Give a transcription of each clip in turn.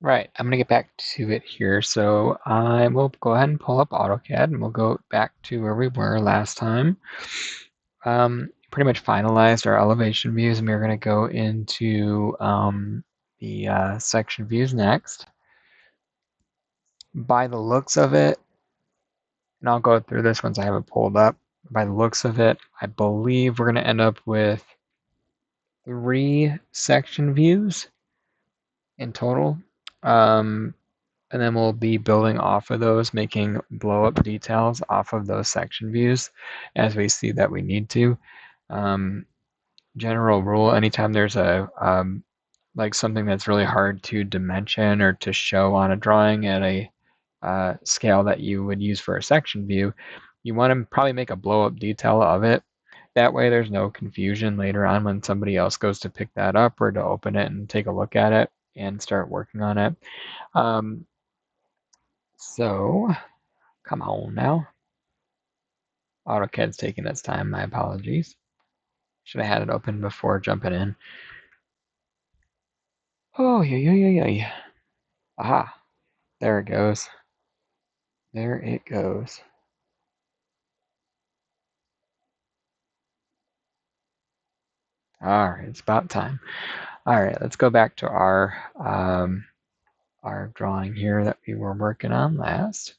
Right, I'm going to get back to it here. So I will go ahead and pull up AutoCAD and we'll go back to where we were last time. Pretty much finalized our elevation views, and we're going to go into the section views next. By the looks of it, and I'll go through this once I have it pulled up. By the looks of it, I believe we're going to end up with 3 section views in total. And then we'll be building off of those, making blow up details off of those section views as we see that we need to. General rule, anytime there's a like something that's really hard to dimension or to show on a drawing at a scale that you would use for a section view, you want to probably make a blow up detail of it. That way there's no confusion later on when somebody else goes to pick that up or to open it and take a look at it and start working on it. So come on now. AutoCAD's taking its time, my apologies. Should have had it open before jumping in. Oh, yeah. Aha, there it goes. There it goes. All right, it's about time. All right, let's go back to our drawing here that we were working on last.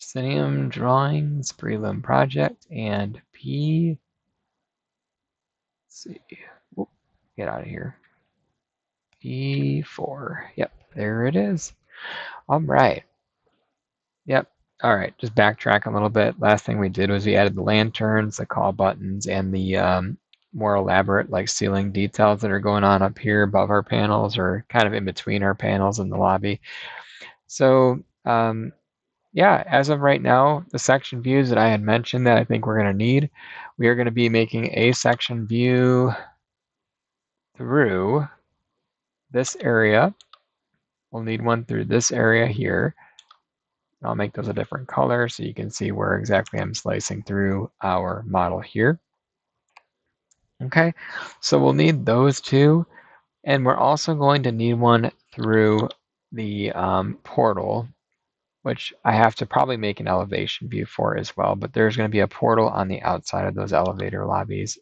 Proscenium Drawings, Prelim Project, and P. Let's see. Whoop, get out of here. P4. Yep, there it is. All right. Yep. All right, just backtrack a little bit. Last thing we did was we added the lanterns, the call buttons, and the more elaborate like ceiling details that are going on up here above our panels or kind of in between our panels in the lobby. So yeah, as of right now, the section views that I had mentioned that I think we're going to need, we are going to be making a section view through this area. We'll need one through this area here. I'll make those a different color so you can see where exactly I'm slicing through our model here. Okay, so we'll need those two, and we're also going to need one through the portal, which I have to probably make an elevation view for as well, but there's going to be a portal on the outside of those elevator lobbies,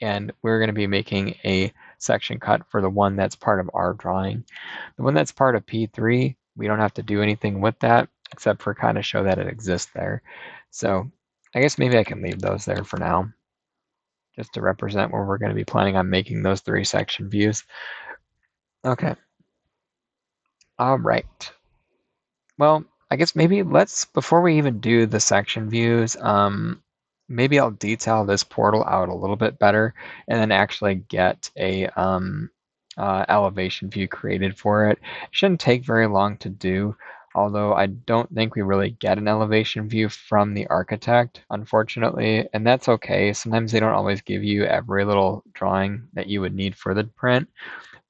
and we're going to be making a section cut for the one that's part of our drawing. The one that's part of P3, we don't have to do anything with that except for kind of show that it exists there. So I guess maybe I can leave those there for now, just to represent where we're going to be planning on making those 3 section views. Okay. All right. Well, I guess maybe let's, before we even do the section views, maybe I'll detail this portal out a little bit better and then actually get a elevation view created for it. It shouldn't take very long to do, although I don't think we really get an elevation view from the architect, unfortunately, and that's okay. Sometimes they don't always give you every little drawing that you would need for the print,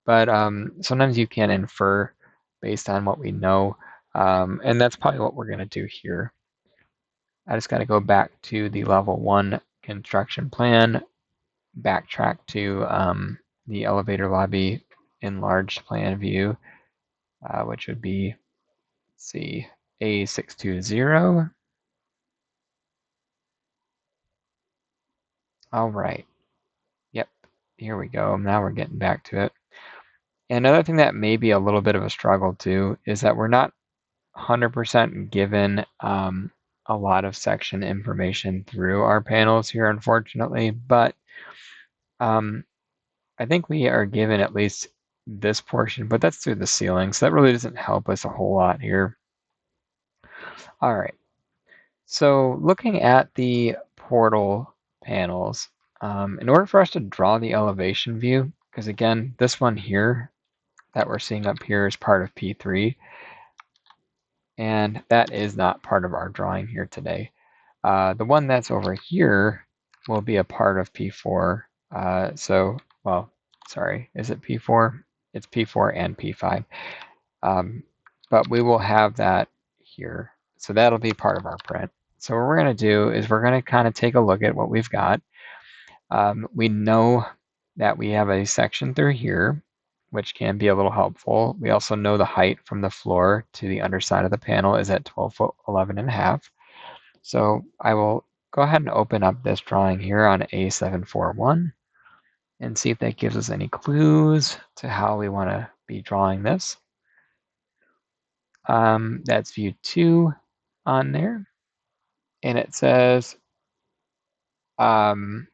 but sometimes you can infer based on what we know, and that's probably what we're going to do here. I just got to go back to the level 1 construction plan, backtrack to the elevator lobby enlarged plan view, which would be, let's see, A620. All right. Yep. Here we go. Now we're getting back to it. And another thing that may be a little bit of a struggle too is that we're not 100% given a lot of section information through our panels here, unfortunately, but I think we are given at least this portion, but that's through the ceiling, so that really doesn't help us a whole lot here. All right, so looking at the portal panels, in order for us to draw the elevation view, because again, this one here that we're seeing up here is part of P3, and that is not part of our drawing here today. The one that's over here will be a part of P4. Well, sorry, is it P4? It's P4 and P5. But we will have that here. So that'll be part of our print. So what we're going to do is we're going to kind of take a look at what we've got. We know that we have a section through here, which can be a little helpful. We also know the height from the floor to the underside of the panel is at 12 foot 11 and a half. So I will go ahead and open up this drawing here on A741 and see if that gives us any clues to how we want to be drawing this. That's view 2 on there. And it says, let's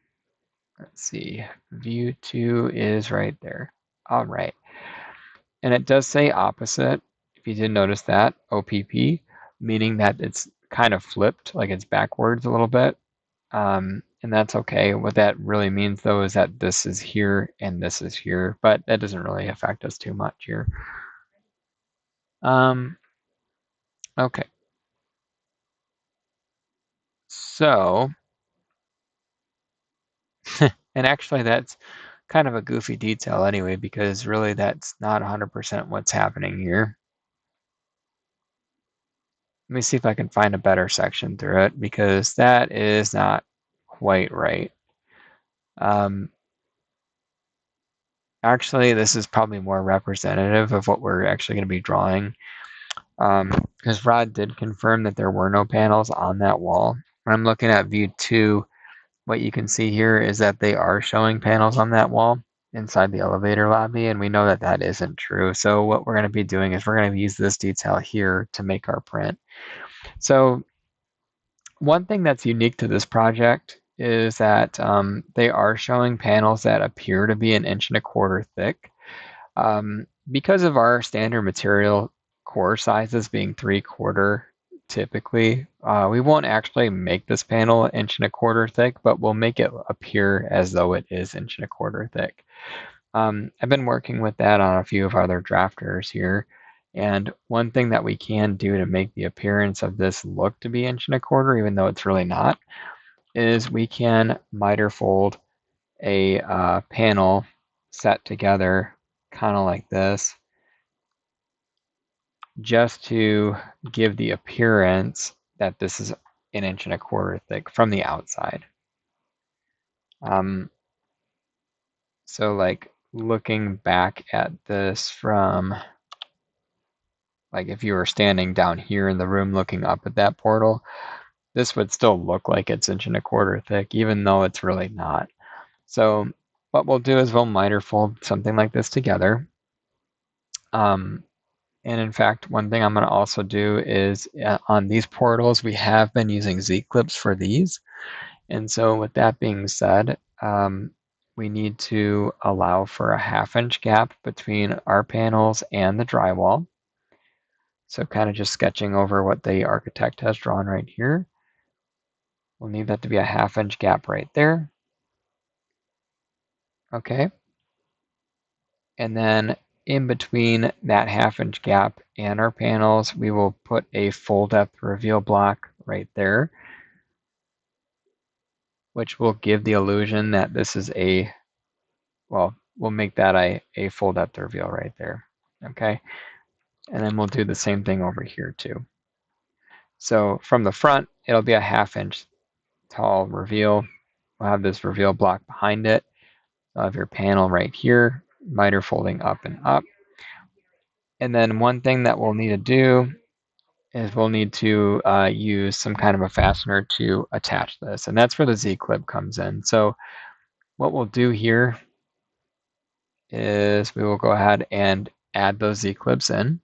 see, view 2 is right there. All right. And it does say opposite, if you did notice that, OPP, meaning that it's kind of flipped, like it's backwards a little bit. And that's okay. What that really means, though, is that this is here and this is here, but that doesn't really affect us too much here. Okay. So, and actually that's kind of a goofy detail anyway, because really that's not 100% what's happening here. Let me see if I can find a better section through it, because that is not quite right. Actually, this is probably more representative of what we're actually going to be drawing, because Rod did confirm that there were no panels on that wall. When I'm looking at view 2, what you can see here is that they are showing panels on that wall inside the elevator lobby, and we know that that isn't true. So what we're going to be doing is we're going to use this detail here to make our print. So one thing that's unique to this project is that they are showing panels that appear to be 1.25 inches thick. Because of our standard material core sizes being 3/4 typically, we won't actually make this panel 1.25 inches thick, but we'll make it appear as though it is 1.25 inches thick. I've been working with that on a few of our other drafters here. And one thing that we can do to make the appearance of this look to be 1.25 inches, even though it's really not, is we can miter fold a panel set together kind of like this, just to give the appearance that this is 1.25 inches thick from the outside. So like looking back at this from, like if you were standing down here in the room looking up at that portal, this would still look like it's 1.25 inches thick, even though it's really not. So what we'll do is we'll miter fold something like this together. And in fact, one thing I'm going to also do is on these portals, we have been using Z-clips for these. And so with that being said, we need to allow for a 1/2 inch gap between our panels and the drywall. So kind of just sketching over what the architect has drawn right here. We'll need that to be a 1/2 inch gap right there. Okay. And then in between that 1/2 inch gap and our panels, we will put a full depth reveal block right there, which will give the illusion that this is a, well, we'll make that a full depth reveal right there. Okay. And then we'll do the same thing over here too. So from the front, it'll be a 1/2 inch tall reveal. We'll have this reveal block behind it. You'll have your panel right here, miter folding up and up. And then one thing that we'll need to do is we'll need to use some kind of a fastener to attach this. And that's where the Z-clip comes in. So what we'll do here is we will go ahead and add those Z-clips in.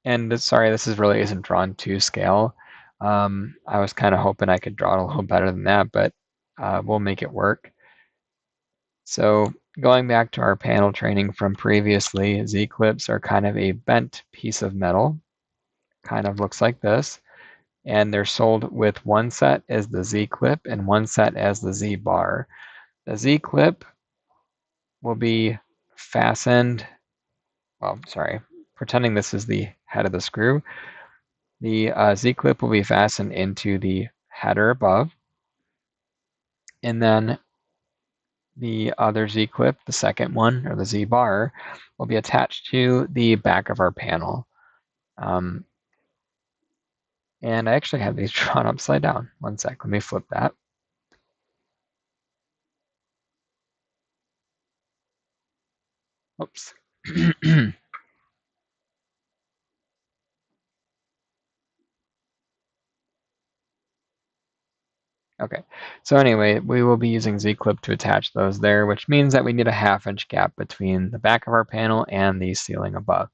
And sorry, this really isn't drawn to scale. I was kind of hoping I could draw it a little better than that, but we'll make it work. So going back to our panel training from previously, Z-clips are kind of a bent piece of metal. Kind of looks like this. And they're sold with one set as the Z-clip and one set as the Z-bar. The Z-clip will be fastened, well, sorry, pretending this is the head of the screw. The Z-clip will be fastened into the header above. And then the other Z-clip, the second one, or the Z-bar, will be attached to the back of our panel. And I actually have these drawn upside down. One sec, let me flip that. Oops. Okay, so anyway, we will be using Z-clip to attach those there, which means that we need a 1/2 inch gap between the back of our panel and the ceiling above.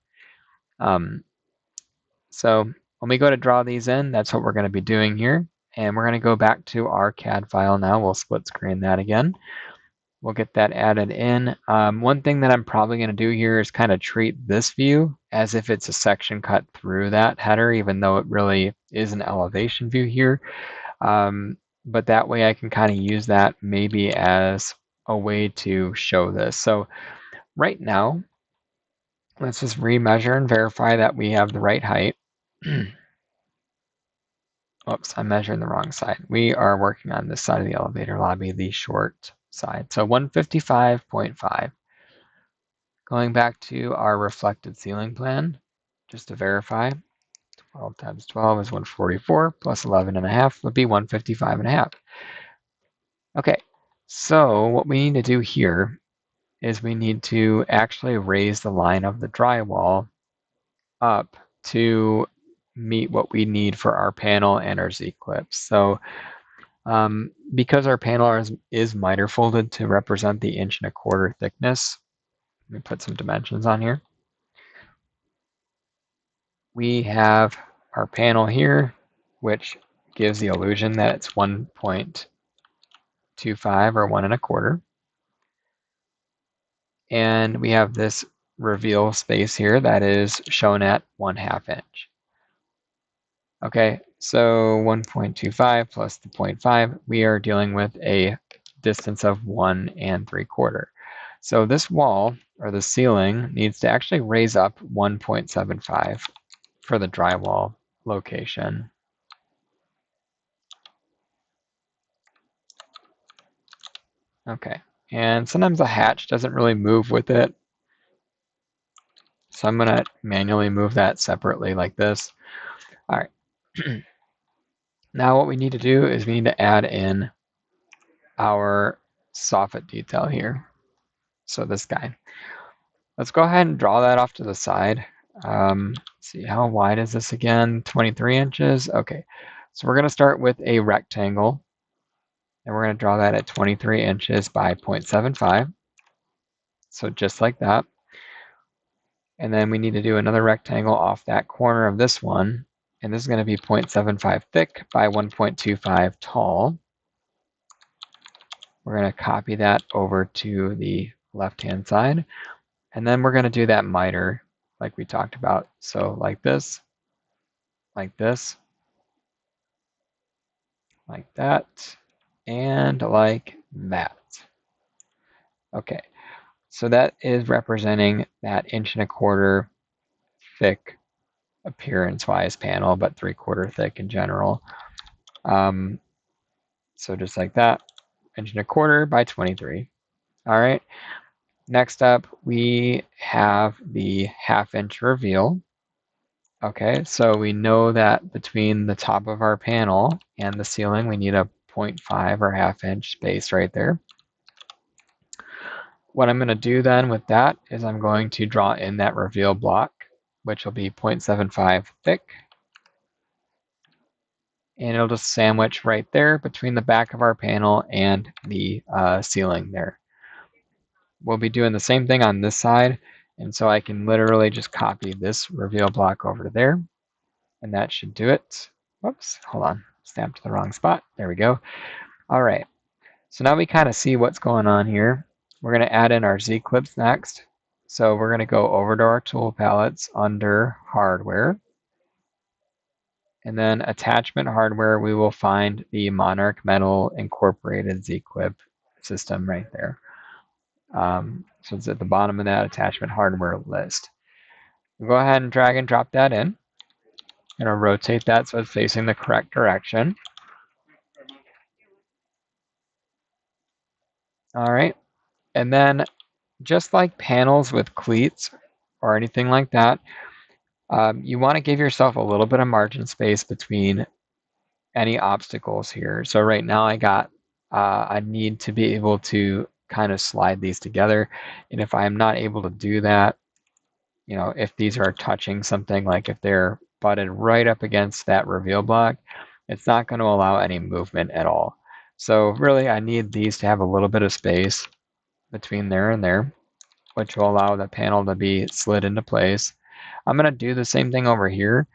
So when we go to draw these in, that's what we're going to be doing here. And we're going to go back to our CAD file now. We'll split screen that again. We'll get that added in. One thing that I'm probably going to do here is kind of treat this view as if it's a section cut through that header, even though it really is an elevation view here. But that way I can kind of use that maybe as a way to show this. So right now, let's just remeasure and verify that we have the right height. Oops, I'm measuring the wrong side. We are working on this side of the elevator lobby, the short side. So 155.5. Going back to our reflected ceiling plan, just to verify, 12 times 12 is 144, plus 11.5 would be 155.5. Okay, so what we need to do here is we need to actually raise the line of the drywall up to meet what we need for our panel and our Z-clips. So because our panel is miter folded to represent the 1.25 inch thickness, let me put some dimensions on here. We have our panel here, which gives the illusion that it's 1.25 or 1.25. And we have this reveal space here that is shown at 1/2 inch. Okay, so 1.25 plus the 0.5, we are dealing with a distance of 1.75. So this wall, or the ceiling, needs to actually raise up 1.75 for the drywall location. Okay, and sometimes the hatch doesn't really move with it. So I'm gonna manually move that separately like this. All right. Now what we need to do is we need to add in our soffit detail here. So this guy. Let's go ahead and draw that off to the side. Let's see, how wide is this again? 23 inches. Okay, so we're going to start with a rectangle, and we're going to draw that at 23 inches by 0.75. So just like that. And then we need to do another rectangle off that corner of this one, and this is going to be 0.75 thick by 1.25 tall. We're going to copy that over to the left-hand side. And then we're going to do that miter like we talked about. So like this, like this, like that, and like that. Okay, so that is representing that 1.25 inch thick appearance-wise panel, but 3/4 thick in general. So just like that, 1.25 inch by 23. All right. Next up, we have the 1/2 inch reveal. Okay, so we know that between the top of our panel and the ceiling, we need a 0.5 or 1/2 inch space right there. What I'm going to do then with that is I'm going to draw in that reveal block, which will be 0.75 thick. And it'll just sandwich right there between the back of our panel and the ceiling there. We'll be doing the same thing on this side. And so I can literally just copy this reveal block over to there. And that should do it. Whoops, hold on, stamped to the wrong spot. There we go. All right, so now we kind of see what's going on here. We're going to add in our Z-clips next. So we're going to go over to our tool palettes under hardware. And then attachment hardware, we will find the Monarch Metal Incorporated Z-clip system right there. So it's at the bottom of that attachment hardware list. We'll go ahead and drag and drop that in. I'm going to rotate that so it's facing the correct direction. All right. And then just like panels with cleats or anything like that, you want to give yourself a little bit of margin space between any obstacles here. So right now I need to be able to kind of slide these together. And if I'm not able to do that, if these are touching something, like if they're butted right up against that reveal block, it's not going to allow any movement at all. So really, I need these to have a little bit of space between there and there, which will allow the panel to be slid into place. I'm going to do the same thing over here.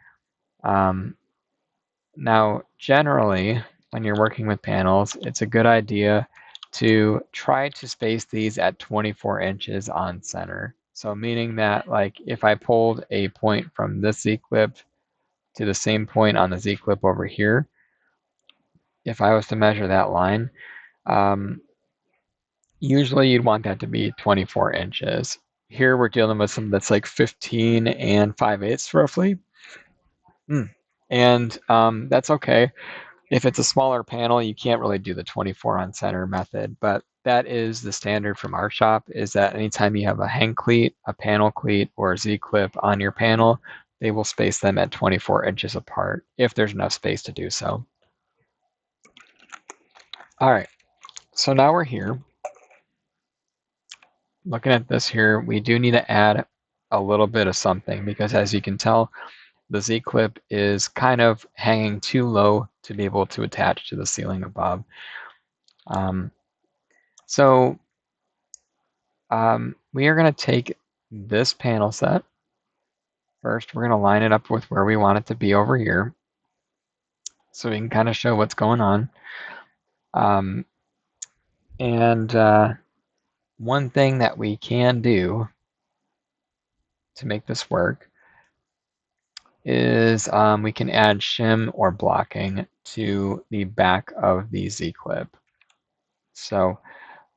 Now, generally, when you're working with panels, it's a good idea to try to space these at 24 inches on center. So meaning that, like, if I pulled a point from this Z-clip to the same point on the Z-clip over here, if I was to measure that line, usually you'd want that to be 24 inches. Here we're dealing with something that's like 15 and 5/8 roughly. And that's okay. If it's a smaller panel, you can't really do the 24 on center method, but that is the standard from our shop, is that anytime you have a hang cleat, a panel cleat, or a Z-clip on your panel, they will space them at 24 inches apart if there's enough space to do so. All right, so now we're here. Looking at this here, we do need to add a little bit of something, because as you can tell, the Z-clip is kind of hanging too low to be able to attach to the ceiling above. We are going to take this panel set. First, we're going to line it up with where we want it to be over here, so we can kind of show what's going on. One thing that we can do to make this work is we can add shim or blocking to the back of the Z-clip. So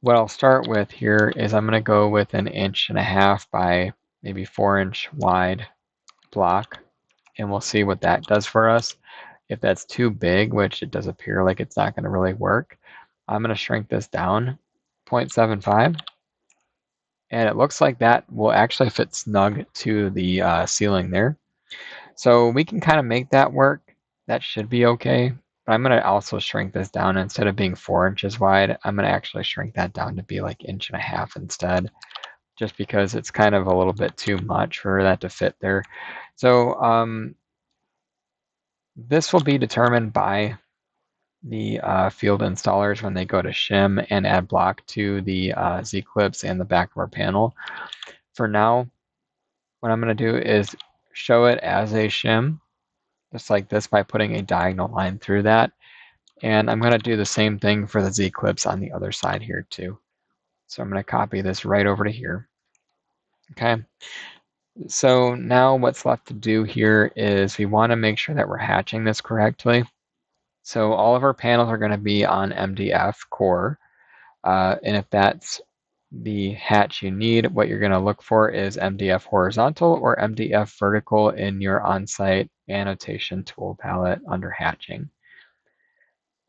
what I'll start with here is I'm going to go with 1.5 inches by maybe 4-inch wide block, and we'll see what that does for us. If that's too big, which it does appear like it's not going to really work, I'm going to shrink this down 0.75, and it looks like that will actually fit snug to the ceiling there. So we can kind of make that work. That should be okay. But I'm going to also shrink this down. Instead of being 4 inches wide, I'm going to actually shrink that down to be like 1.5 inches instead, just because it's kind of a little bit too much for that to fit there. So this will be determined by the field installers when they go to shim and add block to the Z-clips and the back of our panel. For now, what I'm going to do is show it as a shim, just like this, by putting a diagonal line through that. And I'm going to do the same thing for the Z-clips on the other side here too. So I'm going to copy this right over to here. Okay. So now what's left to do here is we want to make sure that we're hatching this correctly. So all of our panels are going to be on MDF core. And if that's the hatch you need, what you're going to look for is MDF horizontal or MDF vertical in your on-site annotation tool palette under hatching.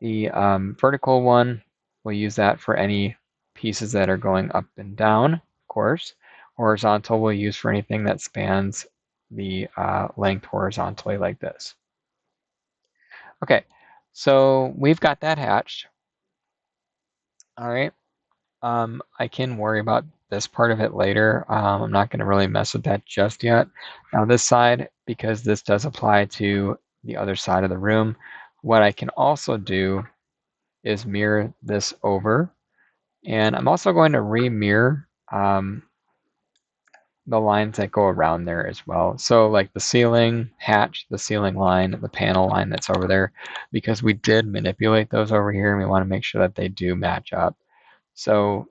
The vertical one, we'll use that for any pieces that are going up and down, of course. Horizontal we'll use for anything that spans the length horizontally like this. Okay, so we've got that hatched. All right. I can worry about this part of it later. I'm not going to really mess with that just yet. Now this side, because this does apply to the other side of the room, what I can also do is mirror this over. And I'm also going to re-mirror the lines that go around there as well. So like the ceiling hatch, the ceiling line, the panel line that's over there, because we did manipulate those over here and we want to make sure that they do match up. So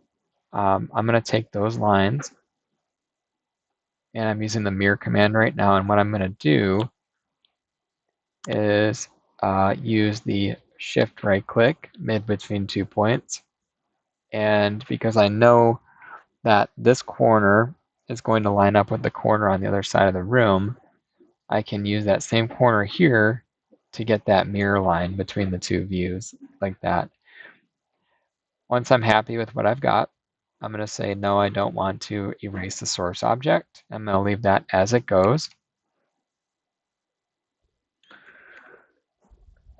I'm going to take those lines, and I'm using the mirror command right now. And what I'm going to do is use the shift right click mid between 2 points. And because I know that this corner is going to line up with the corner on the other side of the room, I can use that same corner here to get that mirror line between the two views like that. Once I'm happy with what I've got, I'm going to say, no, I don't want to erase the source object. I'm going to leave that as it goes.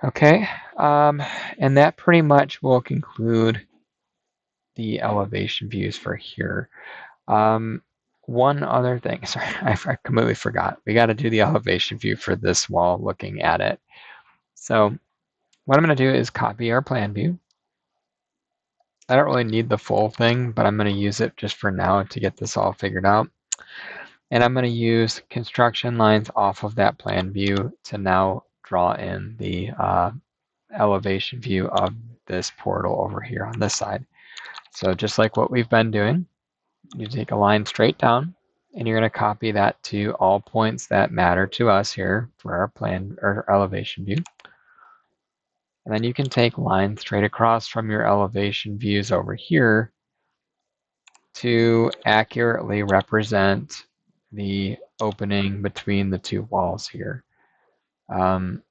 Okay, and that pretty much will conclude the elevation views for here. One other thing, sorry, I completely forgot. We got to do the elevation view for this wall looking at it. So what I'm going to do is copy our plan view. I don't really need the full thing, but I'm going to use it just for now to get this all figured out. And I'm going to use construction lines off of that plan view to now draw in the elevation view of this portal over here on this side. So just like what we've been doing, you take a line straight down and you're going to copy that to all points that matter to us here for our plan or elevation view. And then you can take lines straight across from your elevation views over here to accurately represent the opening between the two walls here. One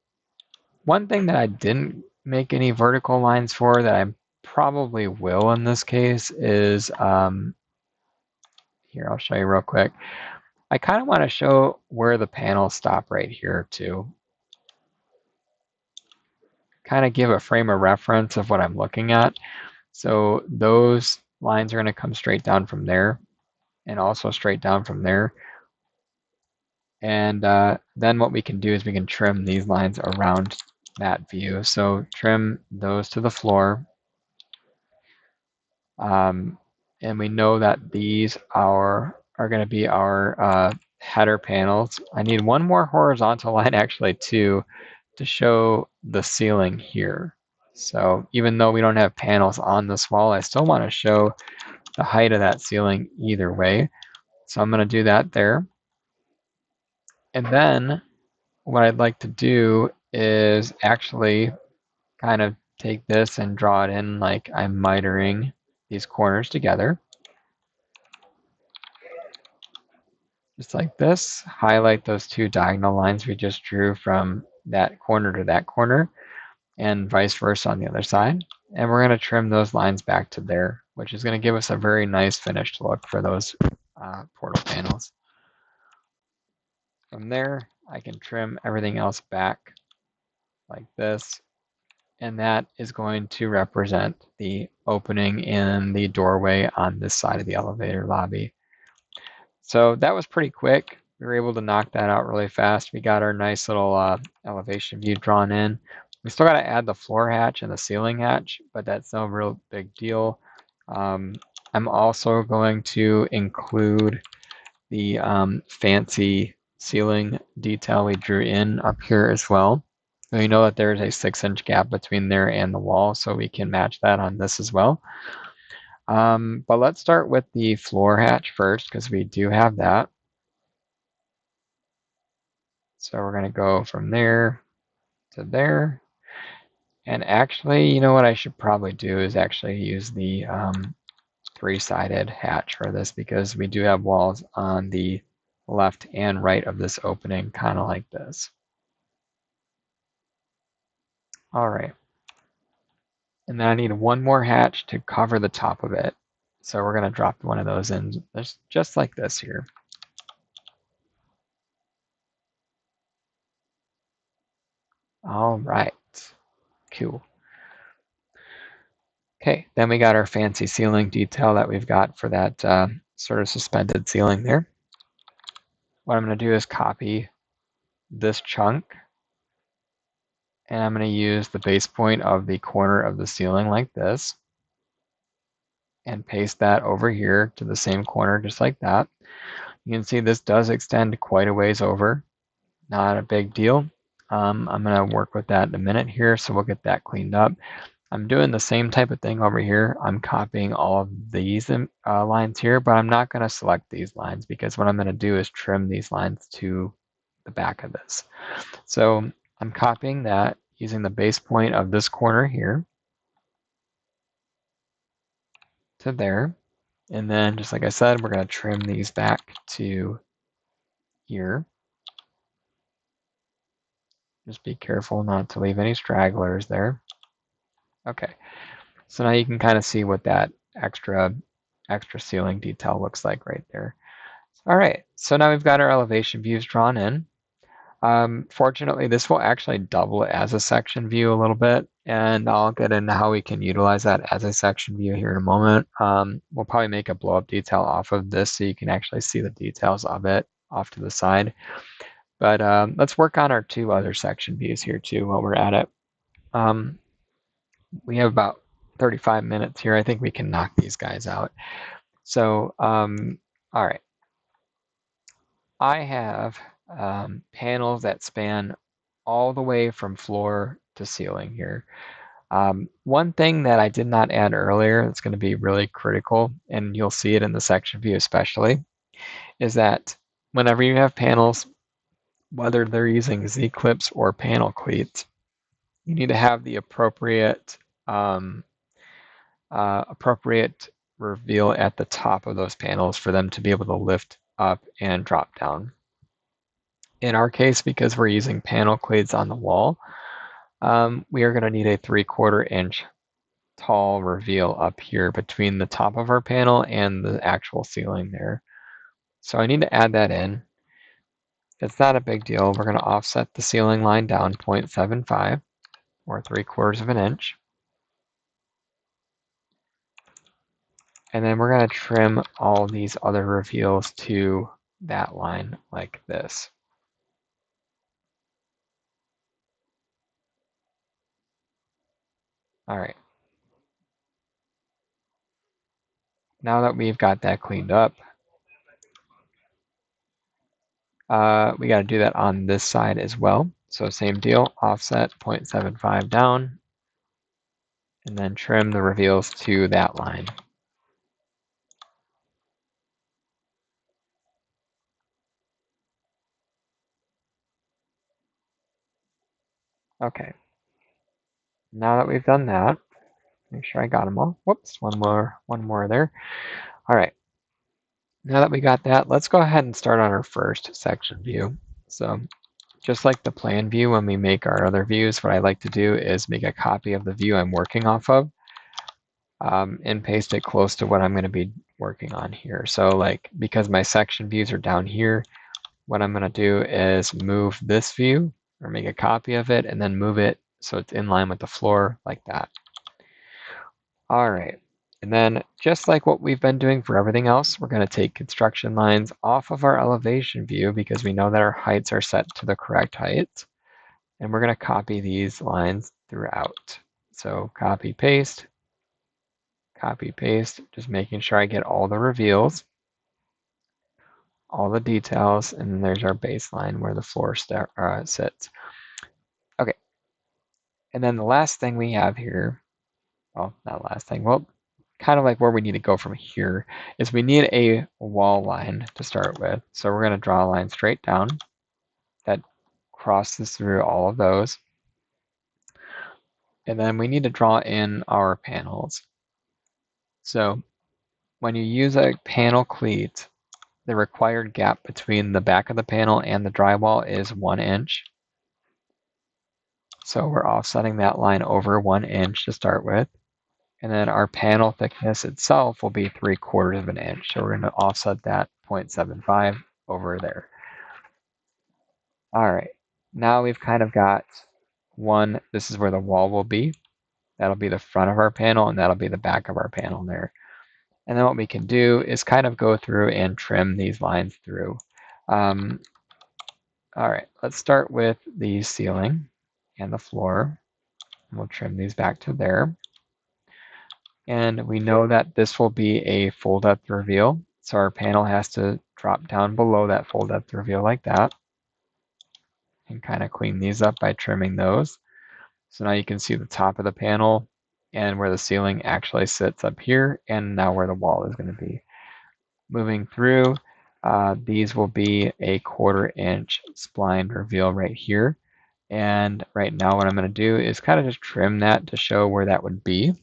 thing that I didn't make any vertical lines for that I probably will in this case is, here, I'll show you real quick. I kind of want to show where the panels stop right here too. Kind of give a frame of reference of what I'm looking at. So those lines are going to come straight down from there and also straight down from there. And then what we can do is we can trim these lines around that view. So trim those to the floor. And we know that these are going to be our header panels. I need one more horizontal line actually too to show the ceiling here. So even though we don't have panels on this wall, I still want to show the height of that ceiling either way. So I'm going to do that there. And then what I'd like to do is actually kind of take this and draw it in like I'm mitering these corners together. Just like this, highlight those two diagonal lines we just drew from that corner to that corner, and vice versa on the other side. And we're going to trim those lines back to there, which is going to give us a very nice finished look for those portal panels. From there, I can trim everything else back like this, and that is going to represent the opening in the doorway on this side of the elevator lobby. So that was pretty quick. We were able to knock that out really fast. We got our nice little elevation view drawn in. We still got to add the floor hatch and the ceiling hatch, but that's no real big deal. I'm also going to include the fancy ceiling detail we drew in up here as well. So you know that there's a 6-inch gap between there and the wall, so we can match that on this as well. But let's start with the floor hatch first, because we do have that. So we're going to go from there to there. And actually, you know what I should probably do is actually use the 3-sided hatch for this, because we do have walls on the left and right of this opening, kind of like this. All right. And then I need one more hatch to cover the top of it. So we're going to drop one of those in just like this here. All right. Cool. Okay, then we got our fancy ceiling detail that we've got for that sort of suspended ceiling there. What I'm going to do is copy this chunk, and I'm going to use the base point of the corner of the ceiling like this, and paste that over here to the same corner just like that. You can see this does extend quite a ways over. Not a big deal. I'm going to work with that in a minute here, so we'll get that cleaned up. I'm doing the same type of thing over here. I'm copying all of these lines here, but I'm not going to select these lines, because what I'm going to do is trim these lines to the back of this. So I'm copying that using the base point of this corner here to there. And then, just like I said, we're going to trim these back to here. Just be careful not to leave any stragglers there. Okay, so now you can kind of see what that extra ceiling detail looks like right there. All right, so now we've got our elevation views drawn in. Fortunately, this will actually double as a section view a little bit. and I'll get into how we can utilize that as a section view here in a moment. We'll probably make a blow up detail off of this so you can actually see the details of it off to the side. But let's work on our two other section views here too while we're at it. We have about 35 minutes here. I think we can knock these guys out. So, all right. I have panels that span all the way from floor to ceiling here. One thing that I did not add earlier that's going to be really critical, and you'll see it in the section view especially, is that whenever you have panels, whether they're using Z-clips or panel cleats, you need to have the appropriate reveal at the top of those panels for them to be able to lift up and drop down. In our case, because we're using panel cleats on the wall, we are going to need a 3/4 inch tall reveal up here between the top of our panel and the actual ceiling there. So I need to add that in. It's not a big deal. We're going to offset the ceiling line down 0.75 or 3/4 of an inch. And then we're going to trim all these other reveals to that line like this. All right. Now that we've got that cleaned up, we got to do that on this side as well. So same deal, offset 0.75 down, and then trim the reveals to that line. Okay. Now that we've done that, make sure I got them all. Whoops, one more there. All right. Now that we got that, let's go ahead and start on our first section view. So just like the plan view, when we make our other views, what I like to do is make a copy of the view I'm working off of and paste it close to what I'm going to be working on here. So like, because my section views are down here, what I'm going to do is move this view or make a copy of it and then move it so it's in line with the floor like that. All right. And then just like what we've been doing for everything else, we're going to take construction lines off of our elevation view because we know that our heights are set to the correct height. And we're going to copy these lines throughout. So copy, paste, just making sure I get all the reveals, all the details, and then there's our baseline where the floor sits. Okay. And then the last thing we have here, well, not last thing, well, kind of like where we need to go from here is we need a wall line to start with. So we're going to draw a line straight down that crosses through all of those. And then we need to draw in our panels. So when you use a panel cleat, the required gap between the back of the panel and the drywall is 1 inch. So we're offsetting that line over 1 inch to start with. And then our panel thickness itself will be 3/4 of an inch. So we're going to offset that 0.75 over there. All right, now we've kind of got one, this is where the wall will be. That'll be the front of our panel and that'll be the back of our panel there. And then what we can do is kind of go through and trim these lines through. All right, let's start with the ceiling and the floor. We'll trim these back to there. And we know that this will be a full depth reveal. So our panel has to drop down below that full depth reveal like that. And kind of clean these up by trimming those. So now you can see the top of the panel and where the ceiling actually sits up here, and now where the wall is going to be. Moving through, these will be a 1/4 inch spline reveal right here. And right now what I'm going to do is kind of just trim that to show where that would be.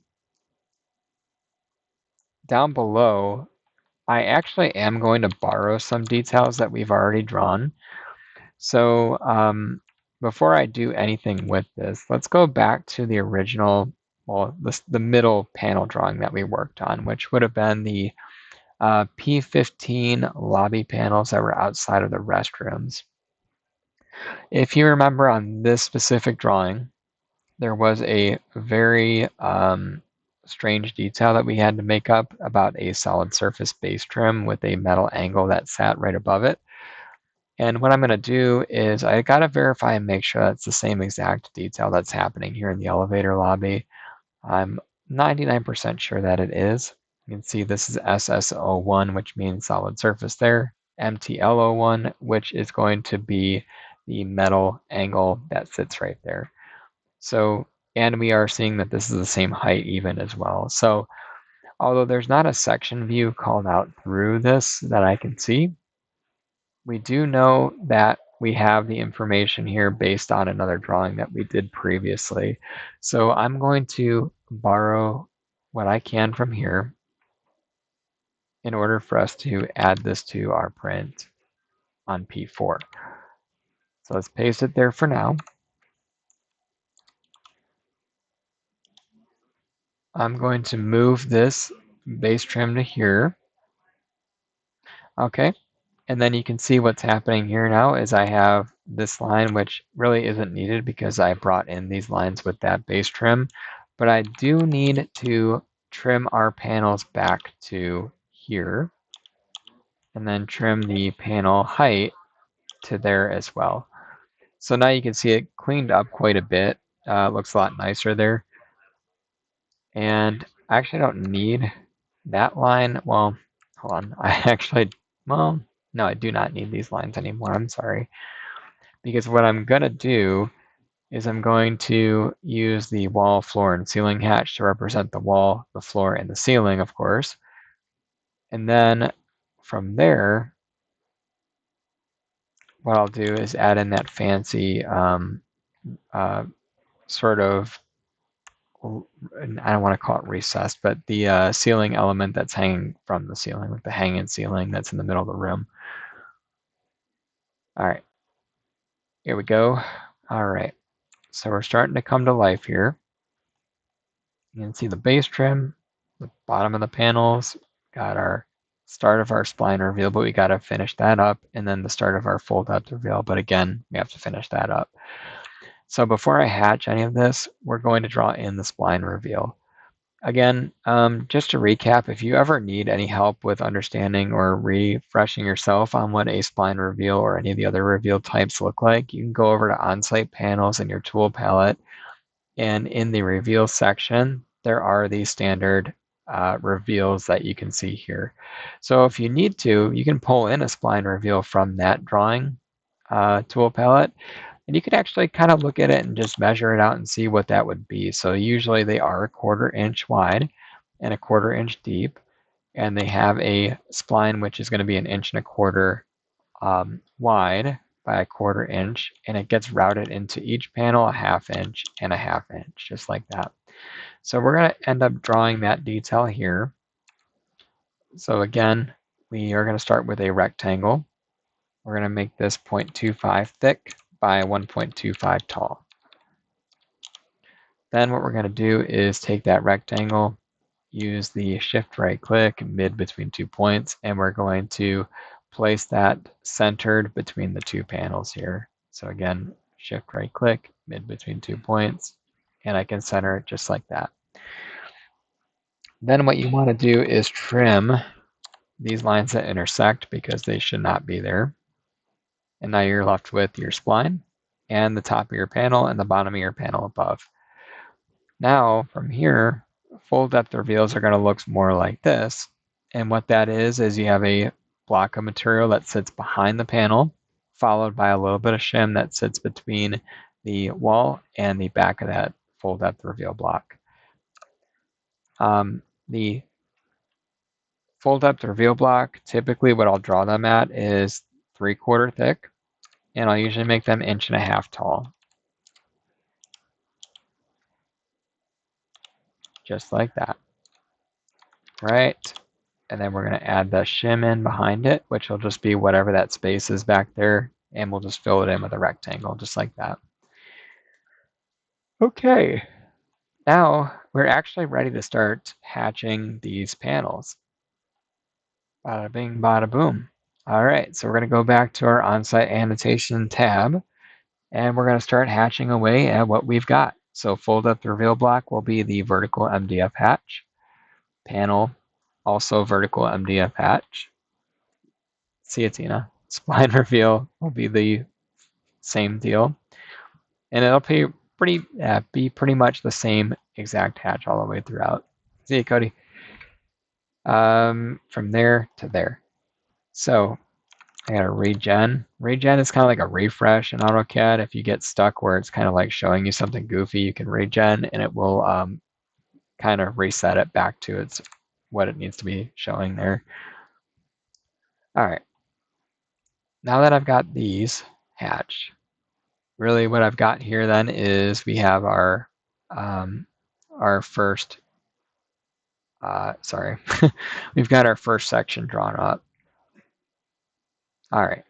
Down below, I actually am going to borrow some details that we've already drawn. So before I do anything with this, let's go back to the original, well, the middle panel drawing that we worked on, which would have been the P15 lobby panels that were outside of the restrooms. If you remember on this specific drawing, there was a very strange detail that we had to make up about a solid surface base trim with a metal angle that sat right above it. And what I'm going to do is I got to verify and make sure that's the same exact detail that's happening here in the elevator lobby. I'm 99% sure that it is. You can see this is SSO1, which means solid surface there. MTLO1, which is going to be the metal angle that sits right there. So, and we are seeing that this is the same height even as well. So, although there's not a section view called out through this that I can see, we do know that we have the information here based on another drawing that we did previously. So I'm going to borrow what I can from here in order for us to add this to our print on P4. So let's paste it there for now. I'm going to move this base trim to here. Okay, and then you can see what's happening here now is I have this line, which really isn't needed because I brought in these lines with that base trim, but I do need to trim our panels back to here and then trim the panel height to there as well. So now you can see it cleaned up quite a bit. Looks a lot nicer there. And I actually don't need that line. Well, hold on. Well, no, I do not need these lines anymore. I'm sorry. Because what I'm going to do is I'm going to use the wall, floor, and ceiling hatch to represent the wall, the floor, and the ceiling, of course. And then from there, what I'll do is add in that fancy sort of, I don't want to call it recessed, but the ceiling element that's hanging from the ceiling, like the hanging ceiling that's in the middle of the room. All right, here we go. All right, so we're starting to come to life here. You can see the base trim, the bottom of the panels, got our start of our spline reveal, but we got to finish that up, and then the start of our full depth reveal, but again, we have to finish that up. So before I hatch any of this, we're going to draw in the spline reveal. Again, just to recap, if you ever need any help with understanding or refreshing yourself on what a spline reveal or any of the other reveal types look like, you can go over to on-site panels in your tool palette, and in the reveal section, there are these standard reveals that you can see here. So if you need to, you can pull in a spline reveal from that drawing tool palette, and you could actually kind of look at it and just measure it out and see what that would be. So usually they are 1/4 inch wide and 1/4 inch deep, and they have a spline which is going to be 1.25 inches wide by 1/4 inch, and it gets routed into each panel 1/2 inch and 1/2 inch, just like that. So we're going to end up drawing that detail here. So again, we are going to start with a rectangle. We're going to make this 0.25 thick by 1.25 tall. Then what we're going to do is take that rectangle, use the shift right click mid between 2 points, and we're going to place that centered between the 2 panels here. So again, shift right click, mid between 2 points, and I can center it just like that. Then what you want to do is trim these lines that intersect because they should not be there. And now you're left with your spline and the top of your panel and the bottom of your panel above. Now from here, full depth reveals are going to look more like this. And what that is you have a block of material that sits behind the panel, followed by a little bit of shim that sits between the wall and the back of that full depth reveal block. The full depth reveal block, typically what I'll draw them at is 3/4 thick, and I'll usually make them 1.5 inches tall. Just like that. Right? And then we're going to add the shim in behind it, which will just be whatever that space is back there, and we'll just fill it in with a rectangle, just like that. Okay, now we're actually ready to start hatching these panels. Bada bing, bada boom. All right, so we're going to go back to our on-site annotation tab, and we're going to start hatching away at what we've got. So full depth reveal block will be the vertical MDF hatch. Panel, also vertical MDF hatch. See it, Tina. Spline reveal will be the same deal. And it'll be pretty much the same exact hatch all the way throughout. See it, Cody? From there to there. So I got a regen. Regen is kind of like a refresh in AutoCAD. If you get stuck where it's kind of like showing you something goofy, you can regen and it will kind of reset it back to what it needs to be showing there. All right. Now that I've got these hatched, really what I've got here then is we have our first, we've got our first section drawn up. All right.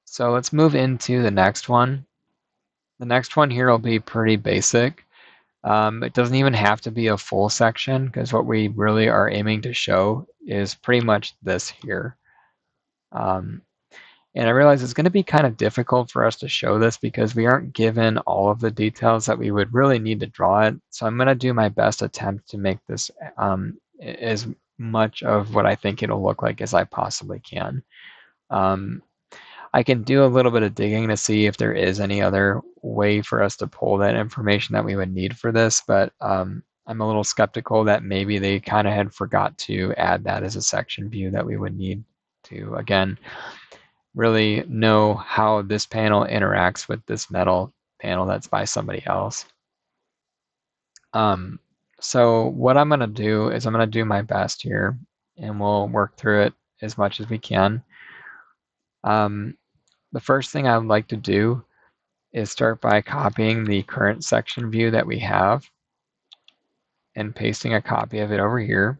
So let's move into the next one. The next one here will be pretty basic. It doesn't even have to be a full section because what we really are aiming to show is pretty much this here. And I realize it's going to be kind of difficult for us to show this because we aren't given all of the details that we would really need to draw it. So I'm going to do my best attempt to make this as much of what I think it'll look like as I possibly can. I can do a little bit of digging to see if there is any other way for us to pull that information that we would need for this, but I'm a little skeptical that maybe they kind of had forgot to add that as a section view that we would need to, again, really know how this panel interacts with this metal panel that's by somebody else. So what I'm going to do is I'm going to do my best here, and we'll work through it as much as we can. The first thing I would like to do is start by copying the current section view that we have and pasting a copy of it over here.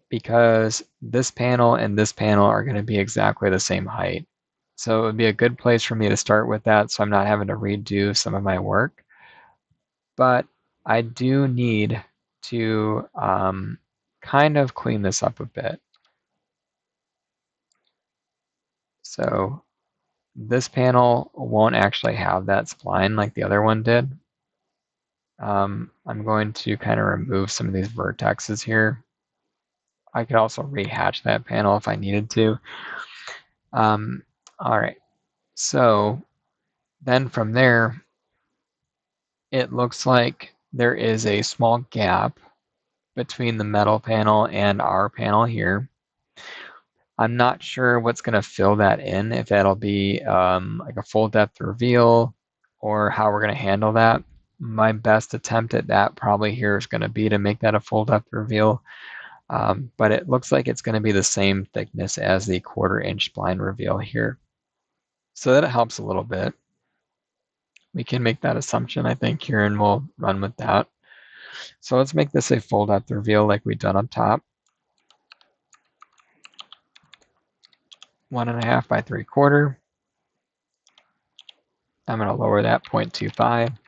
Because this panel and this panel are going to be exactly the same height. So it would be a good place for me to start with that so I'm not having to redo some of my work. But I do need to kind of clean this up a bit. So this panel won't actually have that spline like the other one did. I'm going to kind of remove some of these vertexes here. I could also rehatch that panel if I needed to. All right, so then from there, it looks like there is a small gap between the metal panel and our panel here. I'm not sure what's going to fill that in, if that'll be like a full depth reveal or how we're going to handle that. My best attempt at that probably here is going to be to make that a full depth reveal. But it looks like it's going to be the same thickness as the 1/4 inch spline reveal here. So that helps a little bit. We can make that assumption, I think, here, and we'll run with that. So let's make this a full depth reveal like we've done up top. 1.5 by 3/4. I'm going to lower that 0.25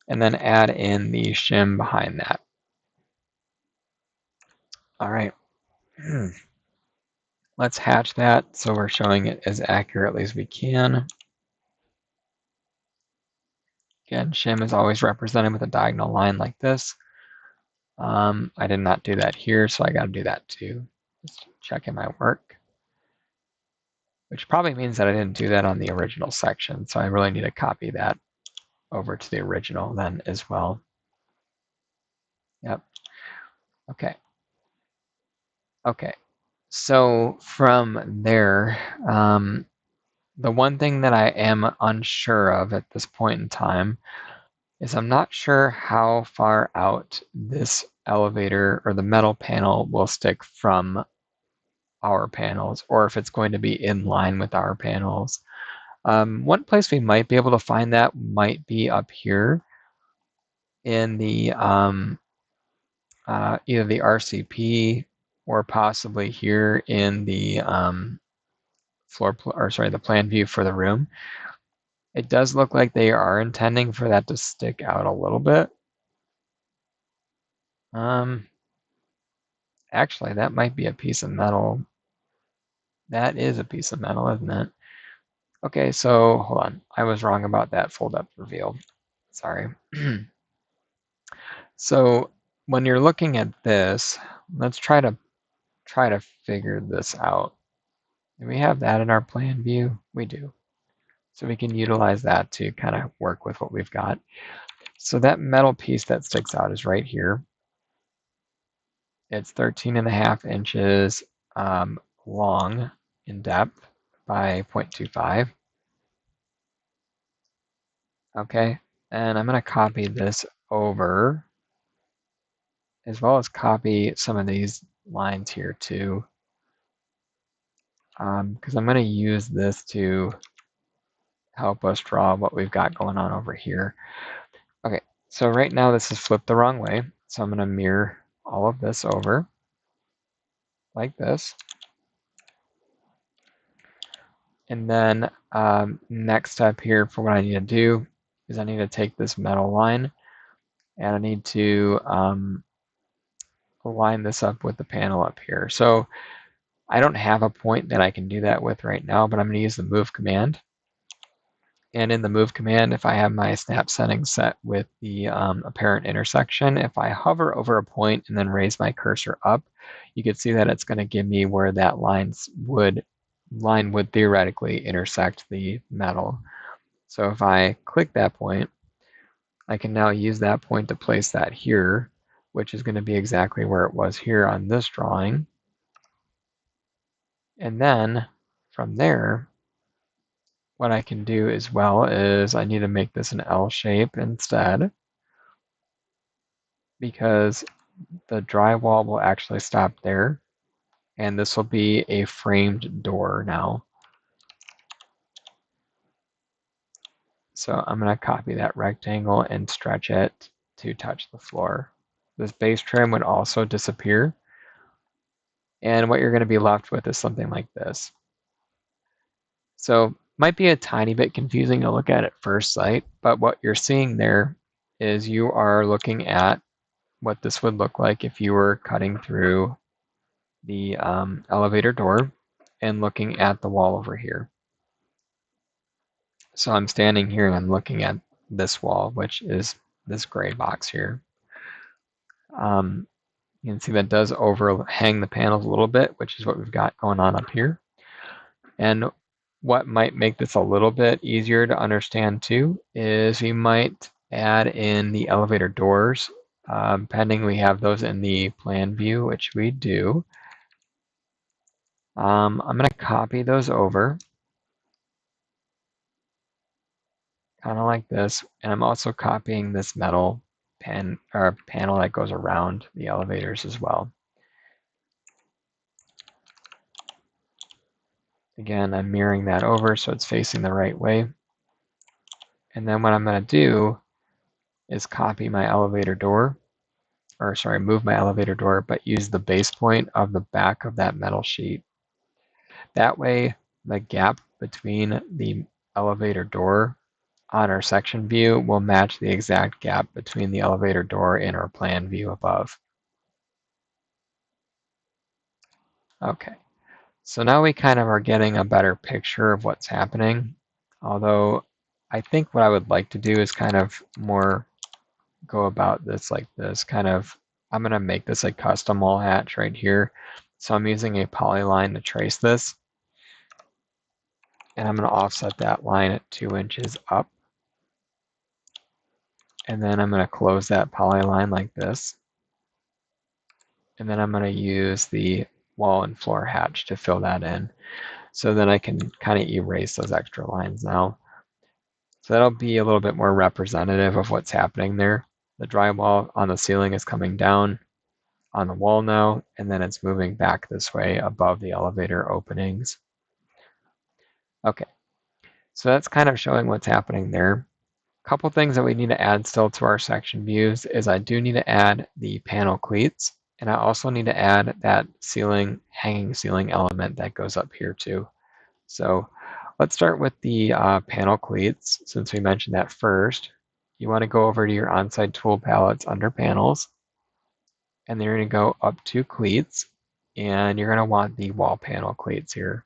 and then add in the shim behind that. All right. Let's hatch that so we're showing it as accurately as we can. Again, shim is always represented with a diagonal line like this. I did not do that here, so I got to do that too. Just checking my work. Which probably means that I didn't do that on the original section, so I really need to copy that over to the original then as well. Yep. Okay. Okay. So from there, the one thing that I am unsure of at this point in time is I'm not sure how far out this elevator or the metal panel will stick from our panels, or if it's going to be in line with our panels. One place we might be able to find that might be up here in the either the RCP or possibly here in the the plan view for the room. It does look like they are intending for that to stick out a little bit. Actually, that might be a piece of metal. That is a piece of metal, isn't it? Okay, so hold on. I was wrong about that full depth reveal. Sorry. So when you're looking at this, let's try to figure this out. Do we have that in our plan view? We do. So we can utilize that to kind of work with what we've got. So that metal piece that sticks out is right here. It's 13.5 inches long in depth by 0.25. Okay, and I'm going to copy this over, as well as copy some of these lines here too, because I'm going to use this to help us draw what we've got going on over here. Okay, so right now this is flipped the wrong way, so I'm going to mirror all of this over like this. And then next step here for what I need to do is I need to take this metal line and I need to line this up with the panel up here. So I don't have a point that I can do that with right now, but I'm going to use the move command. And in the move command, if I have my snap settings set with the apparent intersection, if I hover over a point and then raise my cursor up, you can see that it's going to give me where that line would theoretically intersect the metal. So if I click that point, I can now use that point to place that here, which is going to be exactly where it was here on this drawing. And then from there, what I can do as well is I need to make this an L shape instead, because the drywall will actually stop there, and this will be a framed door now. So I'm going to copy that rectangle and stretch it to touch the floor. This base trim would also disappear, and what you're going to be left with is something like this. So might be a tiny bit confusing to look at first sight, but what you're seeing there is you are looking at what this would look like if you were cutting through the elevator door and looking at the wall over here. So I'm standing here and I'm looking at this wall, which is this gray box here. You can see that does overhang the panels a little bit, which is what we've got going on up here. And what might make this a little bit easier to understand too is we might add in the elevator doors, pending we have those in the plan view, which we do. I'm going to copy those over, kind of like this, and I'm also copying this metal panel that goes around the elevators as well. Again, I'm mirroring that over so it's facing the right way. And then what I'm going to do is copy my elevator door, or sorry, move my elevator door, but use the base point of the back of that metal sheet. That way, the gap between the elevator door on our section view will match the exact gap between the elevator door and our plan view above. Okay, so now we kind of are getting a better picture of what's happening, although I think what I would like to do is kind of more go about this like this, I'm going to make this a custom wall hatch right here. So I'm using a polyline to trace this, and I'm going to offset that line at 2 inches up. And then I'm going to close that polyline like this. And then I'm going to use the wall and floor hatch to fill that in. So then I can kind of erase those extra lines now. So that'll be a little bit more representative of what's happening there. The drywall on the ceiling is coming down on the wall now, and then it's moving back this way above the elevator openings. Okay, so that's kind of showing what's happening there. A couple things that we need to add still to our section views is I do need to add the panel cleats, and I also need to add that hanging ceiling element that goes up here too. So let's start with the panel cleats, since we mentioned that first. You want to go over to your on-site tool palettes under panels, and then you're going to go up to cleats, and you're going to want the wall panel cleats here.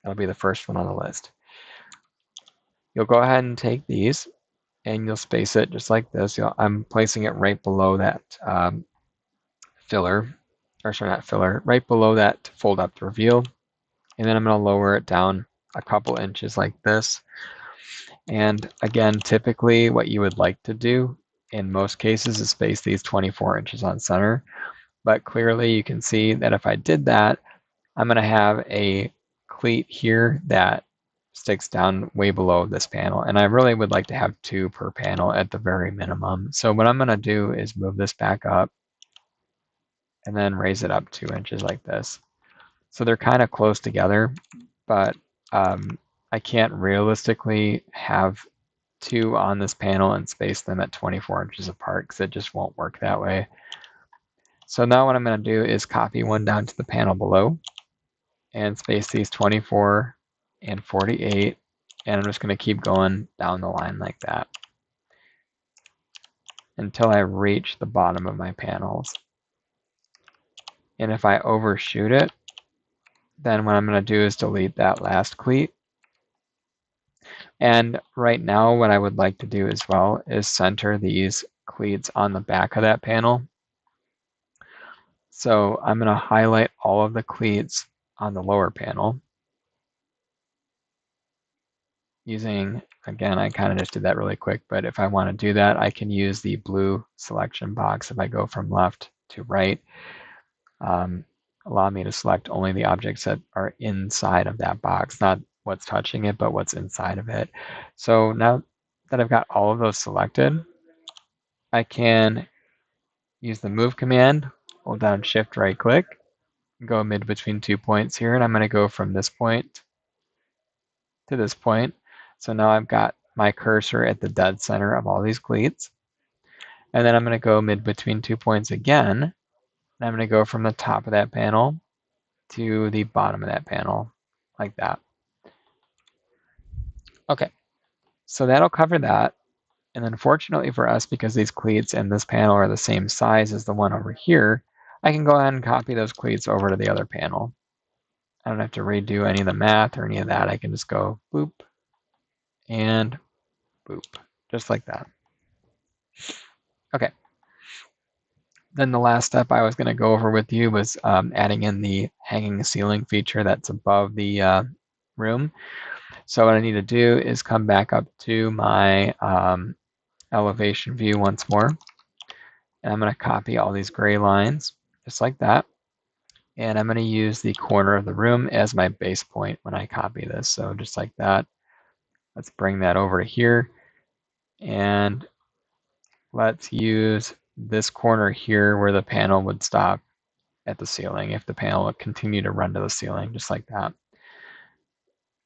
That'll be the first one on the list. You'll go ahead and take these and you'll space it just like this. I'm placing it right below that filler, or sorry, not filler, right below that fold up to reveal. And then I'm going to lower it down a couple inches like this. And again, typically what you would like to do in most cases is space these 24 inches on center. But clearly you can see that if I did that, I'm going to have a cleat here that sticks down way below this panel. And I really would like to have 2 per panel at the very minimum. So what I'm going to do is move this back up and then raise it up 2 inches like this. So they're kind of close together, but I can't realistically have 2 on this panel and space them at 24 inches apart because it just won't work that way. So now what I'm going to do is copy one down to the panel below and space these 24 and 48, and I'm just going to keep going down the line like that until I reach the bottom of my panels. And if I overshoot it, then what I'm going to do is delete that last cleat. And right now what I would like to do as well is center these cleats on the back of that panel. So I'm going to highlight all of the cleats on the lower panel using, again, I kind of just did that really quick, but if I want to do that, I can use the blue selection box. If I go from left to right, allow me to select only the objects that are inside of that box, not what's touching it, but what's inside of it. So now that I've got all of those selected, I can use the move command, hold down shift right click, go mid between 2 points here, and I'm going to go from this point to this point. So now I've got my cursor at the dead center of all these cleats. And then I'm going to go mid between 2 points again. And I'm going to go from the top of that panel to the bottom of that panel, like that. Okay, so that'll cover that. And then fortunately for us, because these cleats and this panel are the same size as the one over here, I can go ahead and copy those cleats over to the other panel. I don't have to redo any of the math or any of that. I can just go boop and boop, just like that. Okay. Then the last step I was going to go over with you was adding in the hanging ceiling feature that's above the room. So what I need to do is come back up to my elevation view once more. And I'm going to copy all these gray lines, just like that. And I'm going to use the corner of the room as my base point when I copy this. So just like that. Let's bring that over to here. And let's use this corner here where the panel would stop at the ceiling if the panel would continue to run to the ceiling, just like that.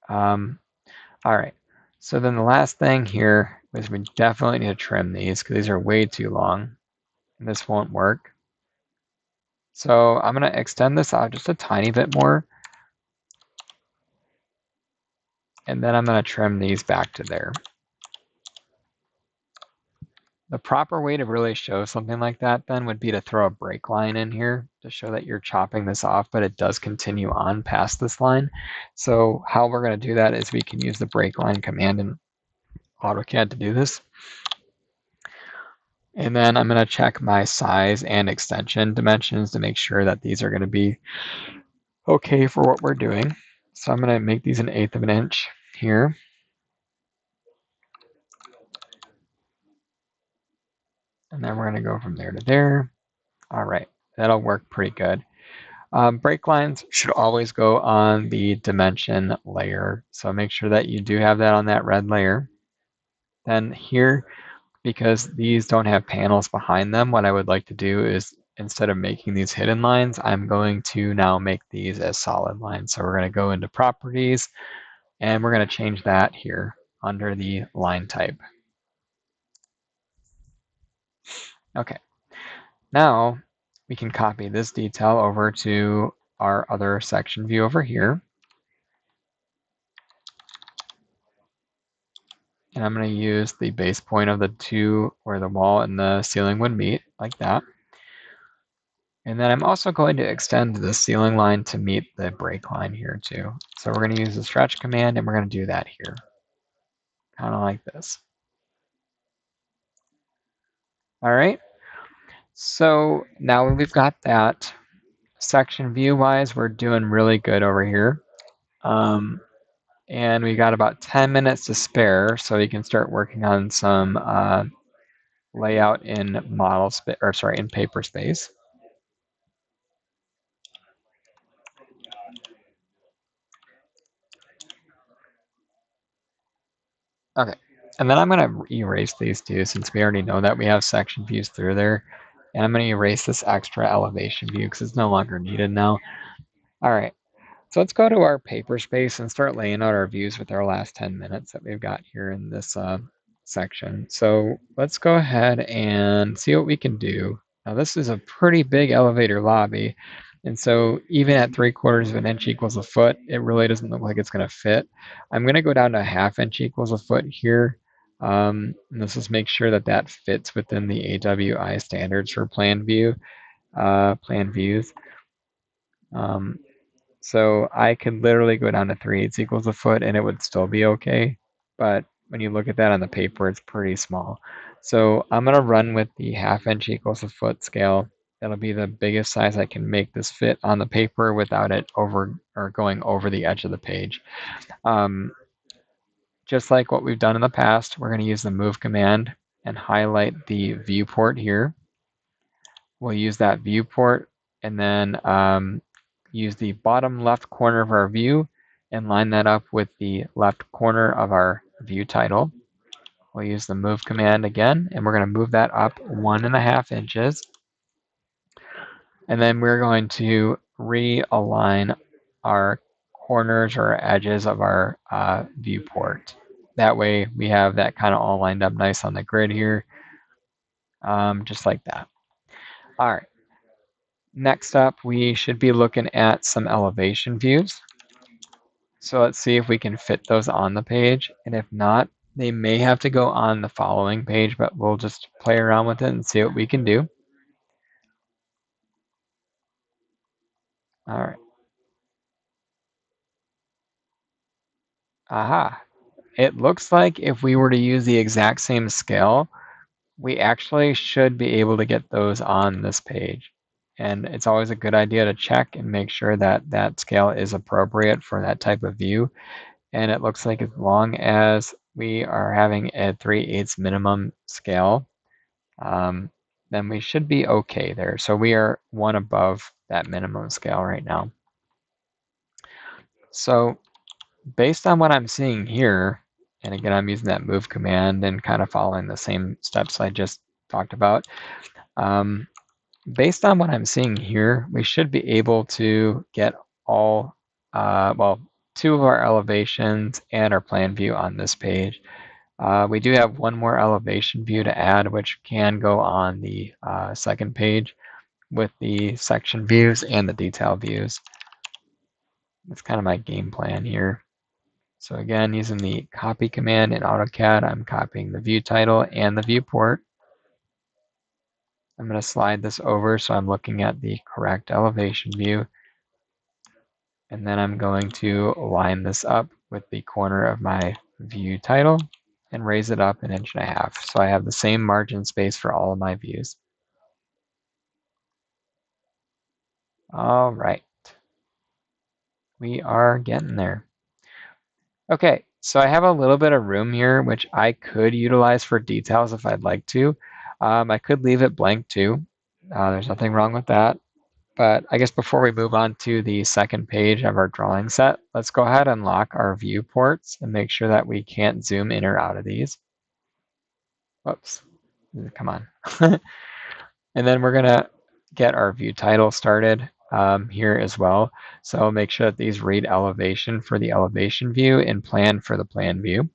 All right. So then the last thing here is we definitely need to trim these because these are way too long. And this won't work. So I'm going to extend this out just a tiny bit more. And then I'm going to trim these back to there. The proper way to really show something like that then would be to throw a break line in here to show that you're chopping this off, but it does continue on past this line. So how we're going to do that is we can use the break line command in AutoCAD to do this. And then I'm going to check my size and extension dimensions to make sure that these are going to be okay for what we're doing. So I'm going to make these 1/8 of an inch here. And then we're going to go from there to there. All right, that'll work pretty good. Break lines should always go on the dimension layer. So make sure that you do have that on that red layer. Then here, because these don't have panels behind them, what I would like to do is instead of making these hidden lines, I'm going to now make these as solid lines. So we're going to go into properties and we're going to change that here under the line type. Okay, now we can copy this detail over to our other section view over here. And I'm going to use the base point of the two where the wall and the ceiling would meet, like that. And then I'm also going to extend the ceiling line to meet the break line here too. So we're going to use the stretch command and we're going to do that here. kind of like this. All right, so now we've got that. Section view wise, we're doing really good over here. And we got about 10 minutes to spare, so you can start working on some layout in in paper space. Okay, and then I'm going to erase these two since we already know that we have section views through there. And I'm going to erase this extra elevation view because it's no longer needed now. All right, so let's go to our paper space and start laying out our views with our last 10 minutes that we've got here in this section. So let's go ahead and see what we can do. Now this is a pretty big elevator lobby. And so even at 3/4 of an inch equals a foot, it really doesn't look like it's going to fit. I'm going to go down to 1/2 inch equals a foot here. And let's just make sure that that fits within the AWI standards for plan views. So I could literally go down to 3/8 equals a foot and it would still be okay. But when you look at that on the paper, it's pretty small. So I'm going to run with the 1/2 inch equals a foot scale. That'll be the biggest size I can make this fit on the paper without it going over the edge of the page. Just like what we've done in the past, we're going to use the move command and highlight the viewport here. We'll use that viewport and then use the bottom left corner of our view and line that up with the left corner of our view title. We'll use the move command again, and we're going to move that up 1.5 inches. And then we're going to realign our corners or edges of our viewport. That way we have that kind of all lined up nice on the grid here, just like that. All right. Next up, we should be looking at some elevation views. So let's see if we can fit those on the page. And if not, they may have to go on the following page, but we'll just play around with it and see what we can do. All right. Aha. It looks like if we were to use the exact same scale, we actually should be able to get those on this page. And it's always a good idea to check and make sure that that scale is appropriate for that type of view. And it looks like as long as we are having a 3/8 minimum scale, then we should be okay there. So we are one above that minimum scale right now. So based on what I'm seeing here, and again, I'm using that move command and kind of following the same steps I just talked about. Based on what I'm seeing here, we should be able to get all, well, 2 of our elevations and our plan view on this page. We do have one more elevation view to add, which can go on the second page with the section views and the detail views. That's kind of my game plan here. So again, using the copy command in AutoCAD, I'm copying the view title and the viewport. I'm going to slide this over so I'm looking at the correct elevation view. And then I'm going to line this up with the corner of my view title and raise it up 1.5 inches. So I have the same margin space for all of my views. All right. We are getting there. Okay, so I have a little bit of room here, which I could utilize for details if I'd like to. I could leave it blank too. There's nothing wrong with that. But I guess before we move on to the second page of our drawing set, let's go ahead and lock our viewports and make sure that we can't zoom in or out of these. Whoops, come on. And then we're gonna get our view title started here as well. So make sure that these read elevation for the elevation view and plan for the plan view.